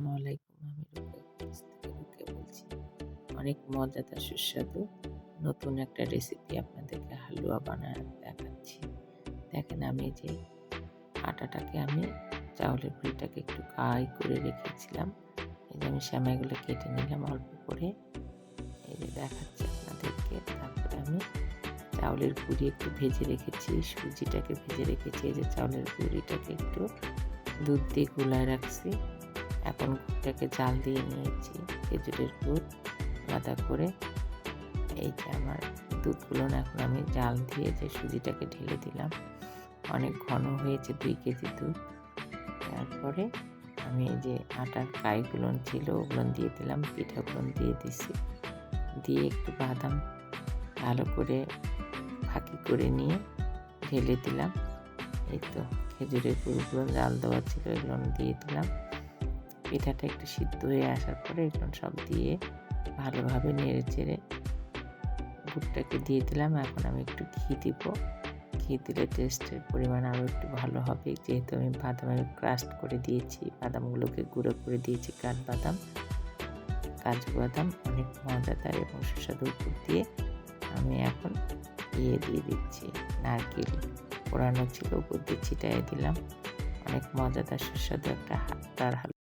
আসসালামু আলাইকুম। আমি রুকিয়া বলছি। অনেক মজাদার সুস্বাদু নতুন একটা রেসিপি আপনাদেরকে হালুয়া বানায় দেখাচ্ছি। দেখেন আমি যে আটাটাকে চাউলের গুঁড়িটাকে একটু কাই করে রেখেছিলাম। এই যে আমি সেমাইগুলো কেটে নিলাম অল্প করে। এই যে দেখাচ্ছি আপনাদেরকে। তারপরে আমি চাউলের গুঁড়ি একটু ভেজে রেখেছি, সুজিটাকে ভেজে রেখেছি। এই যে চাউলের গুঁড়িটাকে একটু দুধ দিয়ে গুলায় রাখছি। এখন গুড়টাকে জাল দিয়ে নিয়েছি, খেজুরের গুড় আলাদা করে। এই যে আমার দুধগুলো এখন আমি জাল দিয়ে যে সুজিটাকে ঢেলে দিলাম। অনেক ঘন হয়েছে 2 কেজি দুধ। তারপরে আমি এই যে আটার কাইগুলো ছিল ওগুলো দিয়ে দিলাম, পিঠাগুলো দিয়ে দিছি। দিয়ে একটু বাদাম ভালো করে ফাঁকি করে নিয়ে ঢেলে দিলাম। এই তো খেজুরের গুড়গুলো জাল দেওয়া ছিল, এগুলো দিয়ে দিলাম। পিঠাটা একটু সিদ্ধ হয়ে আসার পরে এগুলো সব দিয়ে ভালোভাবে নেড়ে চেড়ে গুড়টাকে দিয়ে দিলাম। এখন আমি একটু ঘি দিব। ঘি দিলে টেস্টের পরিমাণ আরও একটু ভালো হবে, যেহেতু আমি বাদামের ক্রাস্ট করে দিয়েছি, বাদামগুলোকে গুঁড়ো করে দিয়েছি, কাঠবাদাম, কাজু বাদাম। অনেক মজাদার এবং সুস্বাদু উপর দিয়ে আমি এখন দিয়ে দিচ্ছি নারকেল পোড়ানো ছিল, উপর দিয়ে ছিটাই দিলাম। অনেক মজাদার সুস্বাদু একটা হালুয়া।